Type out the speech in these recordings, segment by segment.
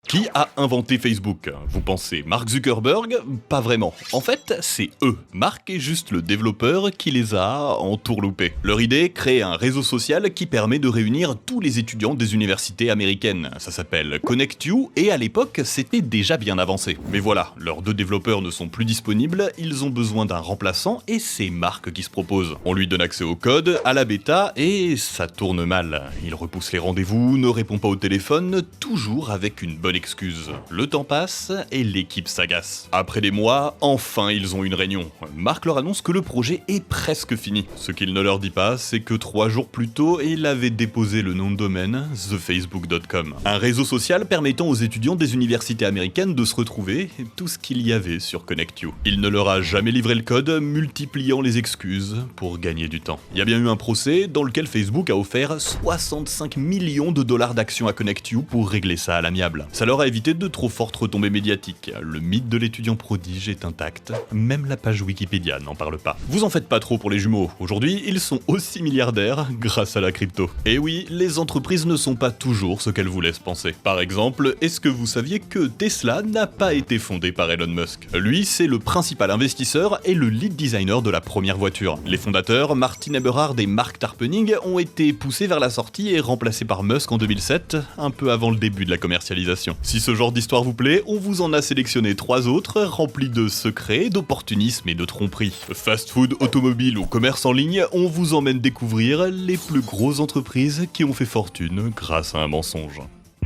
Qui a inventé Facebook? Vous pensez Mark Zuckerberg? Pas vraiment. En fait, c'est eux. Mark est juste le développeur qui les a entourloupés. Leur idée, créer un réseau social qui permet de réunir tous les étudiants des universités américaines. Ça s'appelle ConnectU et à l'époque, c'était déjà bien avancé. Mais voilà, leurs deux développeurs ne sont plus disponibles, ils ont besoin d'un remplaçant et c'est Mark qui se propose. On lui donne accès au code, à la bêta et ça tourne mal. Il repousse les rendez-vous, ne répond pas au téléphone, toujours avec une bonne excuse. Le temps passe et l'équipe s'agace. Après des mois, enfin ils ont une réunion. Mark leur annonce que le projet est presque fini. Ce qu'il ne leur dit pas, c'est que 3 jours plus tôt, il avait déposé le nom de domaine thefacebook.com. Un réseau social permettant aux étudiants des universités américaines de se retrouver, tout ce qu'il y avait sur ConnectU. Il ne leur a jamais livré le code, multipliant les excuses pour gagner du temps. Il y a bien eu un procès dans lequel Facebook a offert 65 millions de dollars d'actions à ConnectU pour régler ça à l'amiable. Ça leur a évité de trop fortes retombées médiatiques. Le mythe de l'étudiant prodige est intact, même la page Wikipédia n'en parle pas. Vous en faites pas trop pour les jumeaux, aujourd'hui ils sont aussi milliardaires grâce à la crypto. Et oui, les entreprises ne sont pas toujours ce qu'elles vous laissent penser. Par exemple, est-ce que vous saviez que Tesla n'a pas été fondé par Elon Musk? Lui, c'est le principal investisseur et le lead designer de la première voiture. Les fondateurs, Martin Eberhard et Mark Tarpenning, ont été poussés vers la sortie et remplacés par Musk en 2007, un peu avant le début de la commercialisation. Si ce genre d'histoire vous plaît, on vous en a sélectionné 3 autres, remplis de secrets, d'opportunisme et de tromperies. Fast-food, automobile ou commerce en ligne, on vous emmène découvrir les plus grosses entreprises qui ont fait fortune grâce à un mensonge.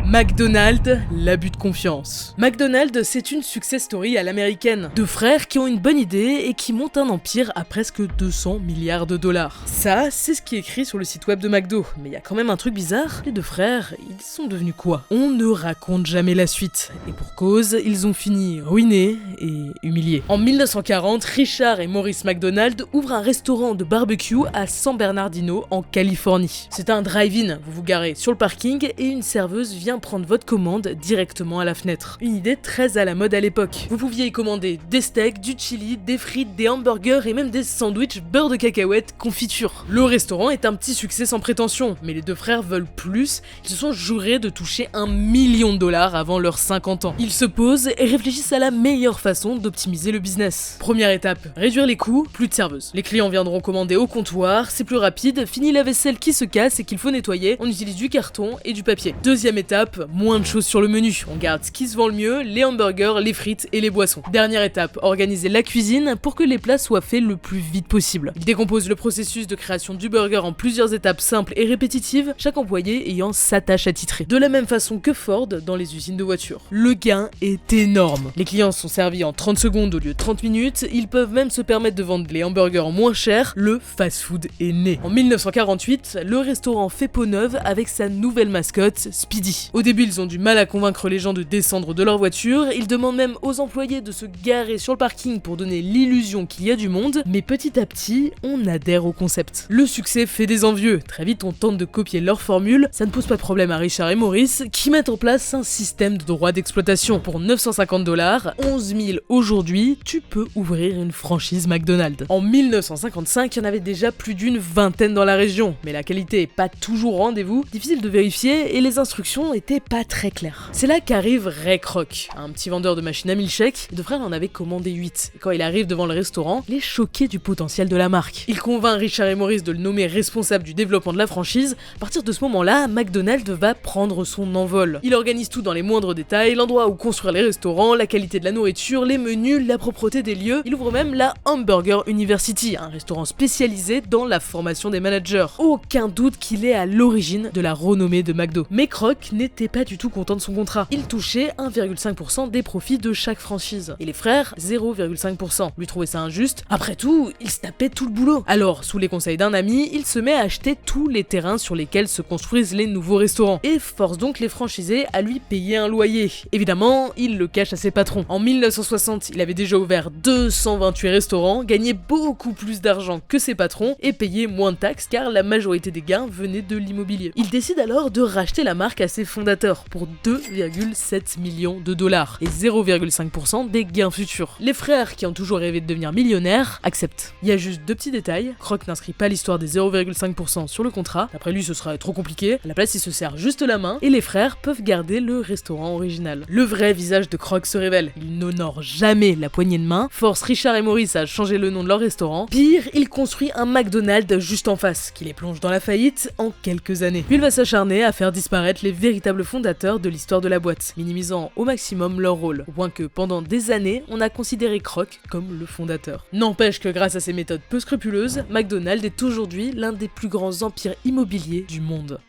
McDonald's, l'abus de confiance. McDonald's, c'est une success story à l'américaine. Deux frères qui ont une bonne idée et qui montent un empire à presque 200 milliards de dollars. Ça, c'est ce qui est écrit sur le site web de McDo. Mais il y a quand même un truc bizarre. Les deux frères, ils sont devenus quoi? On ne raconte jamais la suite. Et pour cause, ils ont fini ruinés et humiliés. En 1940, Richard et Maurice McDonald ouvrent un restaurant de barbecue à San Bernardino, en Californie. C'est un drive-in. Vous vous garez sur le parking et une serveuse vient prendre votre commande directement à la fenêtre. Une idée très à la mode à l'époque. Vous pouviez y commander des steaks, du chili, des frites, des hamburgers et même des sandwichs beurre de cacahuète, confiture. Le restaurant est un petit succès sans prétention, mais les deux frères veulent plus. Ils se sont jurés de toucher $1 million avant leurs 50 ans. Ils se posent et réfléchissent à la meilleure façon d'optimiser le business. Première étape, réduire les coûts, plus de serveuses. Les clients viendront commander au comptoir, c'est plus rapide, fini la vaisselle qui se casse et qu'il faut nettoyer, on utilise du carton et du papier. Deuxième étape, moins de choses sur le menu. On garde ce qui se vend le mieux, les hamburgers, les frites et les boissons. Dernière étape, organiser la cuisine pour que les plats soient faits le plus vite possible. Il décompose le processus de création du burger en plusieurs étapes simples et répétitives, chaque employé ayant sa tâche attitrée. De la même façon que Ford dans les usines de voitures. Le gain est énorme. Les clients sont servis en 30 secondes au lieu de 30 minutes, ils peuvent même se permettre de vendre les hamburgers moins chers, le fast-food est né. En 1948, le restaurant fait peau neuve avec sa nouvelle mascotte, Speedy. Au début, ils ont du mal à convaincre les gens de descendre de leur voiture, ils demandent même aux employés de se garer sur le parking pour donner l'illusion qu'il y a du monde, mais petit à petit, on adhère au concept. Le succès fait des envieux, très vite on tente de copier leur formule, ça ne pose pas de problème à Richard et Maurice, qui mettent en place un système de droits d'exploitation. Pour $950, 11 000 aujourd'hui, tu peux ouvrir une franchise McDonald's. En 1955, il y en avait déjà plus d'une vingtaine dans la région, mais la qualité est pas toujours au rendez-vous, difficile de vérifier et les instructions était pas très clair. C'est là qu'arrive Ray Kroc, un petit vendeur de machines à milkshake. Les deux frères en avaient commandé 8. Et quand il arrive devant le restaurant, il est choqué du potentiel de la marque. Il convainc Richard et Maurice de le nommer responsable du développement de la franchise. À partir de ce moment-là, McDonald's va prendre son envol. Il organise tout dans les moindres détails, l'endroit où construire les restaurants, la qualité de la nourriture, les menus, la propreté des lieux. Il ouvre même la Hamburger University, un restaurant spécialisé dans la formation des managers. Aucun doute qu'il est à l'origine de la renommée de McDo. Mais Kroc n'était pas du tout content de son contrat. Il touchait 1,5% des profits de chaque franchise. Et les frères, 0,5%. Lui trouvait ça injuste. Après tout, il se tapait tout le boulot. Alors, sous les conseils d'un ami, il se met à acheter tous les terrains sur lesquels se construisent les nouveaux restaurants. Et force donc les franchisés à lui payer un loyer. Évidemment, il le cache à ses patrons. En 1960, il avait déjà ouvert 228 restaurants, gagné beaucoup plus d'argent que ses patrons et payé moins de taxes car la majorité des gains venaient de l'immobilier. Il décide alors de racheter la marque à ses fondateurs pour 2,7 millions de dollars et 0,5% des gains futurs. Les frères, qui ont toujours rêvé de devenir millionnaires, acceptent. Il y a juste deux petits détails. Kroc n'inscrit pas l'histoire des 0,5% sur le contrat. D'après lui, ce serait trop compliqué. À la place, il se serre juste la main et les frères peuvent garder le restaurant original. Le vrai visage de Kroc se révèle. Il n'honore jamais la poignée de main, force Richard et Maurice à changer le nom de leur restaurant. Pire, il construit un McDonald's juste en face, qui les plonge dans la faillite en quelques années. Puis il va s'acharner à faire disparaître les véritables fondateurs de l'histoire de la boîte, minimisant au maximum leur rôle, au point que pendant des années, on a considéré Kroc comme le fondateur. N'empêche que grâce à ses méthodes peu scrupuleuses, McDonald's est aujourd'hui l'un des plus grands empires immobiliers du monde.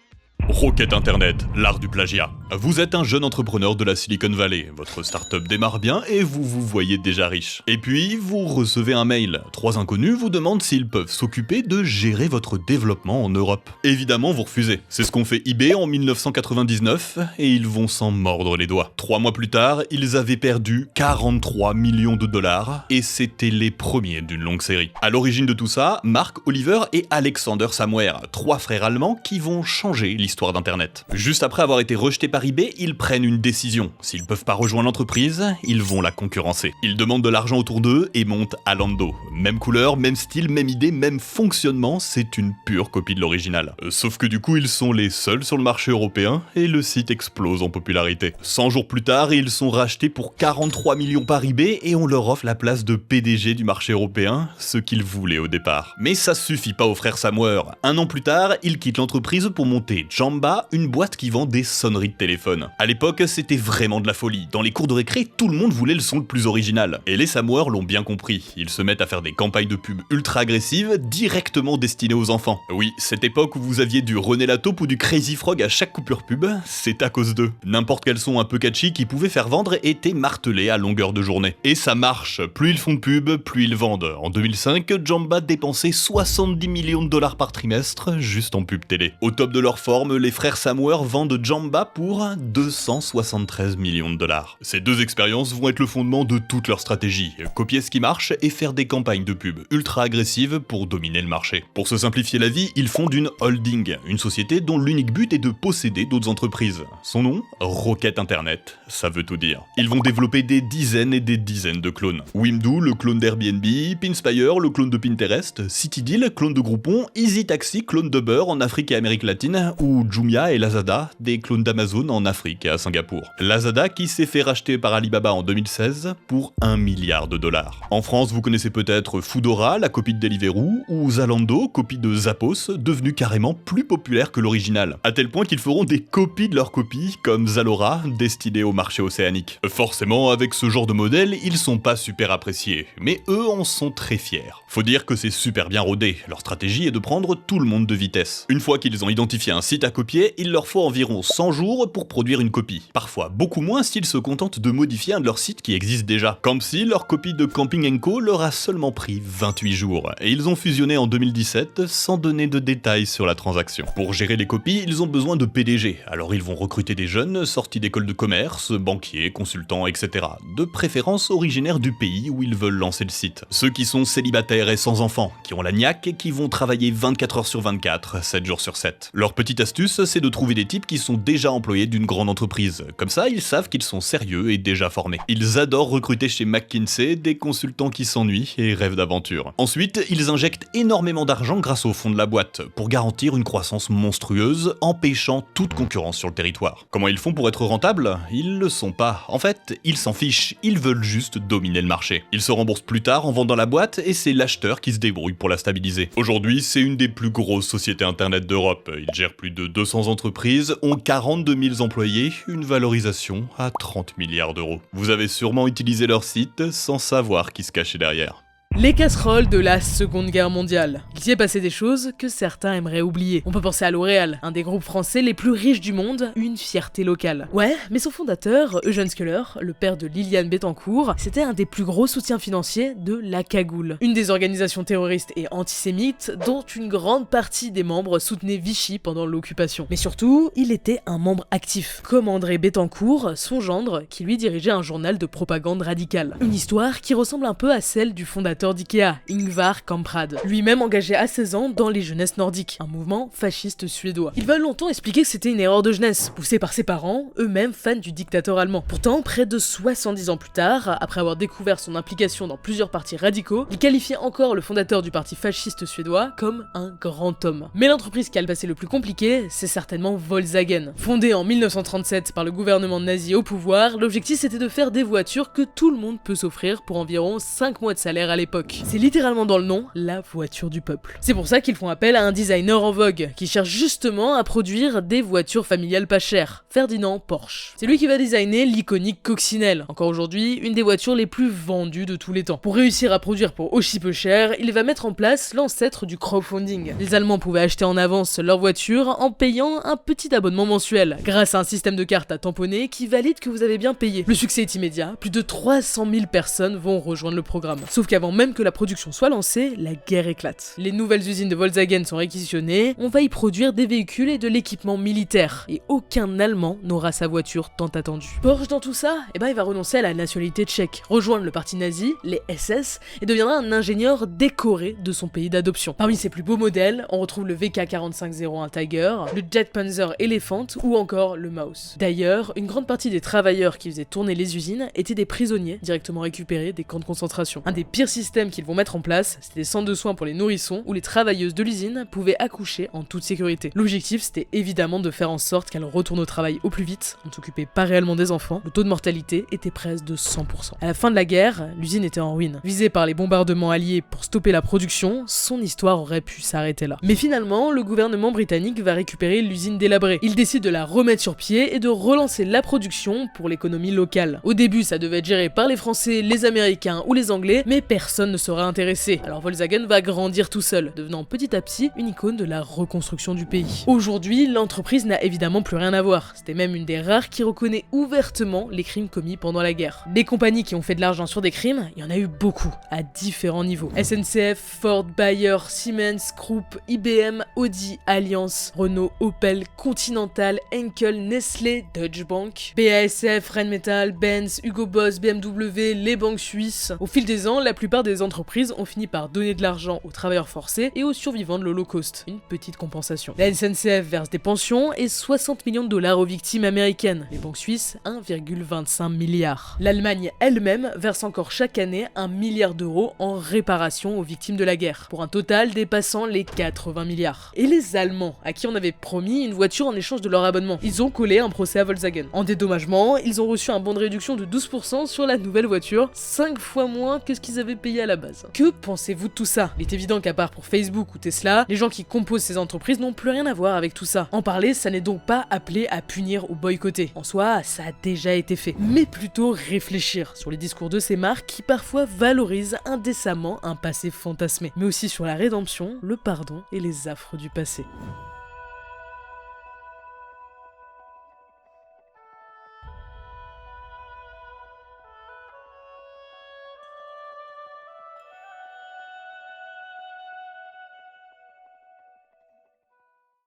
Rocket Internet, l'art du plagiat. Vous êtes un jeune entrepreneur de la Silicon Valley, votre startup démarre bien et vous vous voyez déjà riche. Et puis, vous recevez un mail. 3 inconnus vous demandent s'ils peuvent s'occuper de gérer votre développement en Europe. Évidemment, vous refusez. C'est ce qu'ont fait eBay en 1999 et ils vont s'en mordre les doigts. 3 mois plus tard, ils avaient perdu 43 millions de dollars et c'était les premiers d'une longue série. À l'origine de tout ça, Mark, Oliver et Alexander Samwer, 3 frères allemands qui vont changer l'histoire d'Internet. Juste après avoir été rejetés par eBay, ils prennent une décision. S'ils peuvent pas rejoindre l'entreprise, ils vont la concurrencer. Ils demandent de l'argent autour d'eux et montent Alando. Même couleur, même style, même idée, même fonctionnement, c'est une pure copie de l'original. Sauf que du coup, ils sont les seuls sur le marché européen et le site explose en popularité. 100 jours plus tard, ils sont rachetés pour 43 millions par eBay et on leur offre la place de PDG du marché européen, ce qu'ils voulaient au départ. Mais ça suffit pas aux frères Samwer. 1 an plus tard, ils quittent l'entreprise pour monter Jamba, une boîte qui vend des sonneries de téléphone. À l'époque, c'était vraiment de la folie. Dans les cours de récré, tout le monde voulait le son le plus original. Et les Samwer l'ont bien compris. Ils se mettent à faire des campagnes de pub ultra agressives, directement destinées aux enfants. Oui, cette époque où vous aviez du René Lataupe ou du Crazy Frog à chaque coupure pub, c'est à cause d'eux. N'importe quel son un peu catchy qui pouvait faire vendre était martelé à longueur de journée. Et ça marche. Plus ils font de pub, plus ils vendent. En 2005, Jamba dépensait 70 millions de dollars par trimestre juste en pub télé. Au top de leur forme, les frères Samwer vendent Jamba pour 273 millions de dollars. Ces deux expériences vont être le fondement de toute leur stratégie. Copier ce qui marche et faire des campagnes de pub ultra agressives pour dominer le marché. Pour se simplifier la vie, ils fondent une holding, une société dont l'unique but est de posséder d'autres entreprises. Son nom, Rocket Internet, ça veut tout dire. Ils vont développer des dizaines et des dizaines de clones. Wimdu, le clone d'Airbnb, Pinspire, le clone de Pinterest, CityDeal, clone de Groupon, Easy Taxi, clone d'Uber en Afrique et Amérique latine, ou Jumia et Lazada, des clones d'Amazon en Afrique et à Singapour. Lazada qui s'est fait racheter par Alibaba en 2016 pour 1 milliard de dollars. En France, vous connaissez peut-être Foodora, la copie de Deliveroo, ou Zalando, copie de Zappos, devenue carrément plus populaire que l'original, à tel point qu'ils feront des copies de leurs copies, comme Zalora, destinée au marché océanique. Forcément, avec ce genre de modèle, ils sont pas super appréciés, mais eux en sont très fiers. Faut dire que c'est super bien rodé, leur stratégie est de prendre tout le monde de vitesse. Une fois qu'ils ont identifié un site à copier, il leur faut environ 100 jours pour produire une copie. Parfois beaucoup moins s'ils se contentent de modifier un de leurs sites qui existe déjà. Campsy, leur copie de Camping & Co, leur a seulement pris 28 jours, et ils ont fusionné en 2017 sans donner de détails sur la transaction. Pour gérer les copies, ils ont besoin de PDG, alors ils vont recruter des jeunes sortis d'écoles de commerce, banquiers, consultants, etc. De préférence originaires du pays où ils veulent lancer le site. Ceux qui sont célibataires et sans enfants, qui ont la niaque et qui vont travailler 24 heures sur 24, 7 jours sur 7. Leur petite astuce, c'est de trouver des types qui sont déjà employés d'une grande entreprise. Comme ça, ils savent qu'ils sont sérieux et déjà formés. Ils adorent recruter chez McKinsey des consultants qui s'ennuient et rêvent d'aventure. Ensuite, ils injectent énormément d'argent grâce au fond de la boîte, pour garantir une croissance monstrueuse, empêchant toute concurrence sur le territoire. Comment ils font pour être rentables? Ils le sont pas. En fait, ils s'en fichent, ils veulent juste dominer le marché. Ils se remboursent plus tard en vendant la boîte et c'est l'acheteur qui se débrouille pour la stabiliser. Aujourd'hui, c'est une des plus grosses sociétés internet d'Europe. Ils gèrent plus de 200 entreprises, ont 42 000 employés, une valorisation à 30 milliards d'euros. Vous avez sûrement utilisé leur site sans savoir qui se cachait derrière. Les casseroles de la Seconde Guerre mondiale. Il s'y est passé des choses que certains aimeraient oublier. On peut penser à L'Oréal, un des groupes français les plus riches du monde, une fierté locale. Ouais, mais son fondateur, Eugène Sculler, le père de Liliane Bettencourt, c'était un des plus gros soutiens financiers de la Cagoule, une des organisations terroristes et antisémites dont une grande partie des membres soutenaient Vichy pendant l'occupation. Mais surtout, il était un membre actif, comme André Bettencourt, son gendre, qui lui dirigeait un journal de propagande radicale. Une histoire qui ressemble un peu à celle du fondateur fondateur d'IKEA, Ingvar Kamprad, lui-même engagé à 16 ans dans les jeunesses nordiques, un mouvement fasciste suédois. Il va longtemps expliquer que c'était une erreur de jeunesse, poussée par ses parents, eux-mêmes fans du dictateur allemand. Pourtant, près de 70 ans plus tard, après avoir découvert son implication dans plusieurs partis radicaux, il qualifie encore le fondateur du parti fasciste suédois comme un grand homme. Mais l'entreprise qui a le passé le plus compliqué, c'est certainement Volkswagen. Fondée en 1937 par le gouvernement nazi au pouvoir, l'objectif c'était de faire des voitures que tout le monde peut s'offrir pour environ 5 mois de salaire à l'époque. C'est littéralement dans le nom, la voiture du peuple. C'est pour ça qu'ils font appel à un designer en vogue, qui cherche justement à produire des voitures familiales pas chères, Ferdinand Porsche. C'est lui qui va designer l'iconique Coccinelle, encore aujourd'hui une des voitures les plus vendues de tous les temps. Pour réussir à produire pour aussi peu cher, il va mettre en place l'ancêtre du crowdfunding. Les Allemands pouvaient acheter en avance leur voiture en payant un petit abonnement mensuel, grâce à un système de cartes à tamponner qui valide que vous avez bien payé. Le succès est immédiat, plus de 300 000 personnes vont rejoindre le programme. Sauf qu'avant même que la production soit lancée, la guerre éclate. Les nouvelles usines de Volkswagen sont réquisitionnées, on va y produire des véhicules et de l'équipement militaire, et aucun Allemand n'aura sa voiture tant attendue. Porsche dans tout ça, il va renoncer à la nationalité tchèque, rejoindre le parti nazi, les SS, et deviendra un ingénieur décoré de son pays d'adoption. Parmi ses plus beaux modèles, on retrouve le VK4501 Tiger, le Jet Panzer Elephant ou encore le Maus. D'ailleurs, une grande partie des travailleurs qui faisaient tourner les usines étaient des prisonniers directement récupérés des camps de concentration. Un des pires systèmes qu'ils vont mettre en place, c'était des centres de soins pour les nourrissons où les travailleuses de l'usine pouvaient accoucher en toute sécurité. L'objectif, c'était évidemment de faire en sorte qu'elles retournent au travail au plus vite. On ne s'occupait pas réellement des enfants. Le taux de mortalité était presque de 100%. À la fin de la guerre, l'usine était en ruine. Visée par les bombardements alliés pour stopper la production, son histoire aurait pu s'arrêter là. Mais finalement, le gouvernement britannique va récupérer l'usine délabrée. Il décide de la remettre sur pied et de relancer la production pour l'économie locale. Au début, ça devait être géré par les Français, les Américains ou les Anglais, mais personne ne sera intéressé. Alors Volkswagen va grandir tout seul, devenant petit à petit une icône de la reconstruction du pays. Aujourd'hui, l'entreprise n'a évidemment plus rien à voir. C'était même une des rares qui reconnaît ouvertement les crimes commis pendant la guerre. Des compagnies qui ont fait de l'argent sur des crimes, il y en a eu beaucoup, à différents niveaux. SNCF, Ford, Bayer, Siemens, Krupp, IBM, Audi, Allianz, Renault, Opel, Continental, Henkel, Nestlé, Deutsche Bank, BASF, Rheinmetall, Benz, Hugo Boss, BMW, les banques suisses. Au fil des ans, la plupart des entreprises ont fini par donner de l'argent aux travailleurs forcés et aux survivants de l'Holocauste. Une petite compensation. La SNCF verse des pensions et 60 millions de dollars aux victimes américaines. Les banques suisses, 1,25 milliard. L'Allemagne elle-même verse encore chaque année 1 milliard d'euros en réparation aux victimes de la guerre, pour un total dépassant les 80 milliards. Et les Allemands, à qui on avait promis une voiture en échange de leur abonnement, ils ont collé un procès à Volkswagen. En dédommagement, ils ont reçu un bon de réduction de 12% sur la nouvelle voiture, 5 fois moins que ce qu'ils avaient payé à la base. Que pensez-vous de tout ça? Il est évident qu'à part pour Facebook ou Tesla, les gens qui composent ces entreprises n'ont plus rien à voir avec tout ça. En parler, ça n'est donc pas appelé à punir ou boycotter. En soi, ça a déjà été fait. Mais plutôt réfléchir sur les discours de ces marques qui parfois valorisent indécemment un passé fantasmé, mais aussi sur la rédemption, le pardon et les affres du passé.